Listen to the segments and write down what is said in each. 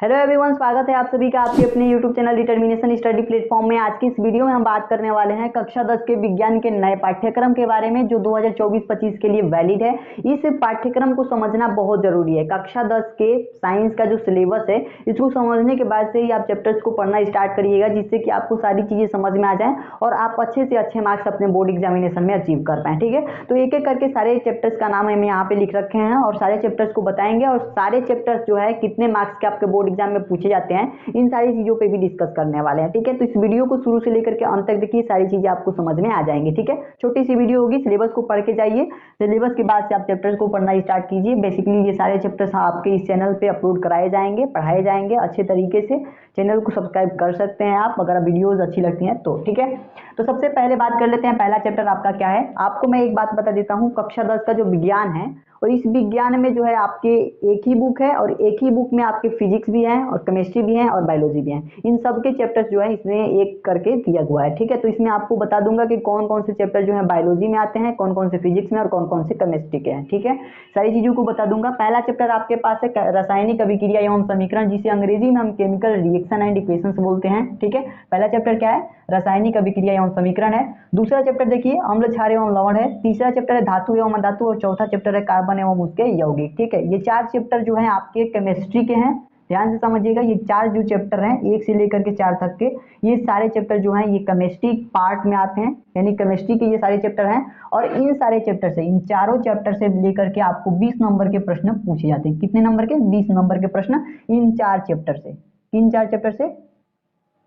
Hello everyone, स्वागत है आप सभी का आपके अपने YouTube channel determination study platform में। आज की इस वीडियो में हम बात करने वाले हैं कक्षा 10 के विज्ञान के नए पाठ्यक्रम के बारे में जो 2024-25 के लिए वैलिड है। इस पाठ्यक्रम को समझना बहुत जरूरी है। कक्षा 10 के साइंस का जो सिलेबस है इसको समझने के बाद से ही आप चैप्टर्स को पढ़ना स्टार्ट करिएगा, जिससे कि आपको सारी चीजें समझ में आ जाए और आप अच्छे से अच्छे मार्क्स अपने बोर्ड एग्जामिनेशन में अचीव कर पाए। ठीक है, तो एक एक करके सारे चैप्टर्स का नाम हम यहाँ पे लिख रखे हैं और सारे चैप्टर्स को बताएंगे और सारे चैप्टर्स जो है कितने मार्क्स के आपके बोर्ड एग्जाम में पूछे जाते हैं, इन सारी चीजों पे भी डिस्कस करने वाले हैं। ठीक है, तो इस वीडियो को शुरू से लेकर के अंत तक देखिए, सारी चीजें आपको समझ में आ जाएंगी। ठीक है, छोटी सी वीडियो होगी, सिलेबस को पढ़ के जाइए, सिलेबस के बाद से आप चैप्टर्स को पढ़ना स्टार्ट कीजिए। बेसिकली ये सारे चैप्टर्स आपके इस चैनल पे अपलोड कराए जाएंगे, पढ़ाए जाएंगे अच्छे तरीके से। चैनल को सब्सक्राइब कर सकते हैं आप अगर वीडियोज अच्छी लगती हैं तो। ठीक है, तो सबसे पहले बात कर लेते हैं पहला चैप्टर आपका क्या है। आपको मैं एक बात बता देता हूँ, कक्षा 10 का जो विज्ञान है और इस विज्ञान में जो है आपके एक ही बुक है और एक ही बुक में आपके फिजिक्स भी है और केमिस्ट्री भी है और बायोलॉजी भी है। इन सब के चैप्टर्स जो है इसमें एक करके दिया हुआ है। ठीक है, तो इसमें आपको बता दूंगा कि कौन कौन से चैप्टर जो है बायोलॉजी में आते हैं, कौन कौन से फिजिक्स में और कौन कौन से केमिस्ट्री के हैं। ठीक है, सारी चीजों को बता दूंगा। पहला चैप्टर आपके पास है रासायनिक अभिक्रिया एवं समीकरण, जिसे अंग्रेजी में हम केमिकल रिएक्शन एंड इक्वेशंस बोलते हैं। ठीक है, पहला चैप्टर क्या है, रासायनिक अभिक्रिया एवं समीकरण है। दूसरा चैप्टर देखिए अम्ल क्षार एवं लवण है। तीसरा चैप्टर है धातु एवं अधातु और चौथा चैप्टर है कार्बन एवं उसके यौगिक। ठीक है, ये चार चैप्टर जो है आपके केमिस्ट्री के हैं। ध्यान से समझिएगा, ये चार जो चैप्टर हैं 1 से लेकर के 4 तक के, ये सारे चैप्टर जो हैं ये केमिस्ट्री पार्ट में आते हैं, यानी केमिस्ट्री के ये सारे चैप्टर हैं। और इन सारे चैप्टर से, इन चारों चैप्टर से लेकर के आपको 20 नंबर के प्रश्न पूछे जाते हैं। कितने नंबर के? 20 नंबर के प्रश्न इन चार चैप्टर से। इन चार चैप्टर से,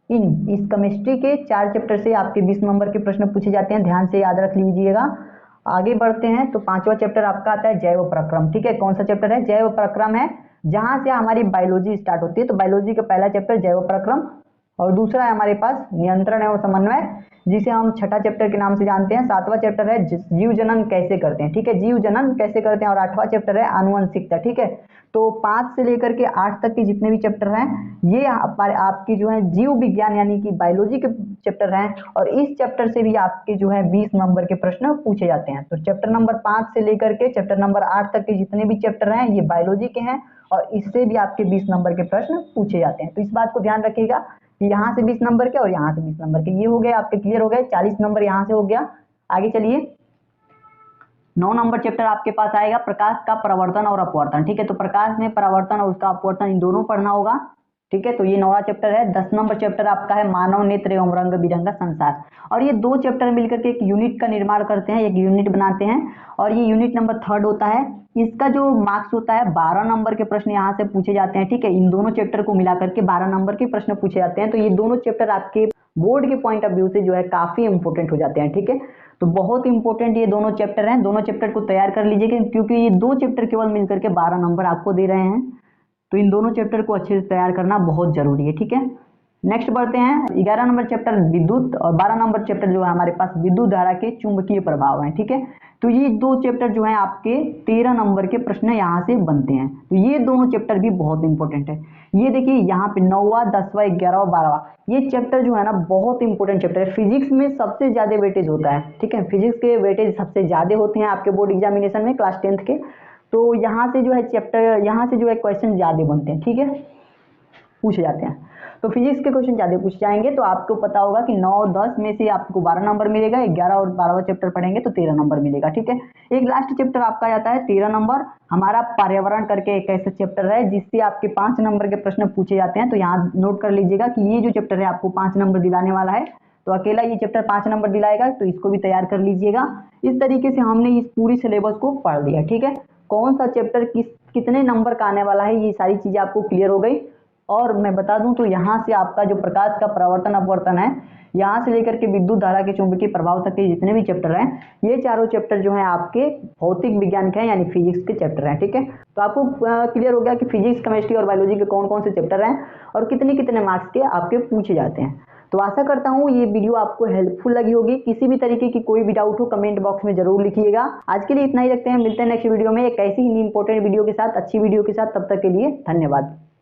इस केमिस्ट्री के 4 चैप्टर से आपके 20 नंबर के प्रश्न पूछे जाते हैं। ध्यान से याद रख लीजिएगा। आगे बढ़ते हैं तो पांचवा चैप्टर आपका आता है जैव प्रक्रम। ठीक है, कौन सा चैप्टर है? जैव प्रक्रम है, जहां से हमारी बायोलॉजी स्टार्ट होती है। तो बायोलॉजी का पहला चैप्टर जैव प्रक्रम और दूसरा है हमारे पास नियंत्रण एवं समन्वय, जिसे हम छठा चैप्टर के नाम से जानते हैं। सातवां चैप्टर है जीव जनन कैसे करते हैं। ठीक है, जीव जनन कैसे करते हैं। और आठवां चैप्टर है आनुवंशिकता। ठीक है, तो 5 से लेकर के 8 तक के जितने भी चैप्टर हैं ये आपकी जो है जीव विज्ञान यानी कि बायोलॉजी के चैप्टर हैं और इस चैप्टर से भी आपके जो है 20 नंबर के प्रश्न पूछे जाते हैं। तो चैप्टर नंबर 5 से लेकर के चैप्टर नंबर 8 तक के जितने भी चैप्टर हैं ये बायोलॉजी के हैं और इससे भी आपके 20 नंबर के प्रश्न पूछे जाते हैं। तो इस बात को ध्यान रखिएगा कि यहाँ से 20 नंबर के और यहाँ से 20 नंबर के, ये हो गए आपके, क्लियर हो गए। 40 नंबर यहाँ से हो गया। आगे चलिए, 9 नंबर चैप्टर आपके पास आएगा प्रकाश का परावर्तन और अपवर्तन। ठीक है, तो प्रकाश में परावर्तन और उसका अपवर्तन इन दोनों पढ़ना होगा। ठीक है, तो ये 9वां चैप्टर है। 10 नंबर चैप्टर आपका है मानव नेत्र एवं रंग बिरंगा संसार। और ये 2 चैप्टर मिलकर के एक यूनिट का निर्माण करते हैं, एक यूनिट बनाते हैं और ये यूनिट नंबर 3 होता है। इसका जो मार्क्स होता है 12 नंबर के प्रश्न यहाँ से पूछे जाते हैं। ठीक है, इन दोनों चैप्टर को मिलाकर के 12 नंबर के प्रश्न पूछे जाते हैं। तो ये दोनों चैप्टर आपके बोर्ड के पॉइंट ऑफ व्यू से जो है काफी इंपॉर्टेंट हो जाते हैं। ठीक है, तो बहुत इंपॉर्टेंट ये दोनों चैप्टर हैं। दोनों चैप्टर को तैयार कर लीजिएगा क्योंकि ये 2 चैप्टर केवल मिलकर के 12 नंबर आपको दे रहे हैं। तो इन दोनों चैप्टर को अच्छे से तैयार करना बहुत जरूरी है। ठीक है, नेक्स्ट बढ़ते हैं। 11 नंबर चैप्टर विद्युत और 12 नंबर चैप्टर जो है हमारे पास विद्युत धारा के चुंबकीय प्रभाव है। ठीक है, तो ये 2 चैप्टर जो है आपके 13 नंबर के प्रश्न यहाँ से बनते हैं। तो ये दोनों चैप्टर भी बहुत इंपॉर्टेंट है। ये देखिए यहाँ पे 9वां 10वां 11वां 12वां ये चैप्टर जो है ना बहुत इंपॉर्टेंट चैप्टर है। फिजिक्स में सबसे ज्यादा वेटेज होता है। ठीक है, फिजिक्स के वेटेज सबसे ज्यादा होते हैं आपके बोर्ड एग्जामिनेशन में क्लास 10th के। तो यहाँ से जो है चैप्टर, यहाँ से जो है क्वेश्चन ज्यादा बनते हैं। ठीक है, पूछे जाते हैं। तो फिजिक्स के क्वेश्चन ज्यादा पूछ जाएंगे। तो आपको पता होगा कि 9 10 में से आपको 12 नंबर मिलेगा, 11 और 12वां चैप्टर पढ़ेंगे तो 13 नंबर मिलेगा। ठीक है, एक लास्ट चैप्टर आपका आता है 13 नंबर, हमारा पर्यावरण करके एक ऐसा चैप्टर है जिससे आपके 5 नंबर के प्रश्न पूछे जाते हैं। तो यहाँ नोट कर लीजिएगा कि ये जो चैप्टर है आपको 5 नंबर दिलाने वाला है। तो अकेला ये चैप्टर 5 नंबर दिलाएगा, तो इसको भी तैयार कर लीजिएगा। इस तरीके से हमने इस पूरी सिलेबस को पढ़ लिया। ठीक है, कौन सा चैप्टर कितने नंबर का आने वाला है, ये सारी चीजें आपको क्लियर हो गई। और मैं बता दूं तो यहाँ से आपका जो प्रकाश का परावर्तन अपवर्तन है, यहाँ से लेकर के विद्युत धारा के चुंबकीय प्रभाव तक के जितने भी चैप्टर हैं ये चारों चैप्टर जो हैं आपके भौतिक विज्ञान के हैं, यानी फिजिक्स के चैप्टर हैं। ठीक है, तो आपको क्लियर हो गया कि फिजिक्स केमिस्ट्री और बायोलॉजी के कौन कौन से चैप्टर हैं और कितने कितने मार्क्स के आपके पूछे जाते हैं। तो आशा करता हूँ ये वीडियो आपको हेल्पफुल लगी होगी। किसी भी तरीके की कोई भी डाउट हो कमेंट बॉक्स में जरूर लिखिएगा। आज के लिए इतना ही रखते हैं, मिलते हैं नेक्स्ट वीडियो में एक ऐसी ही इंपॉर्टेंट वीडियो के साथ, अच्छी वीडियो के साथ। तब तक के लिए धन्यवाद।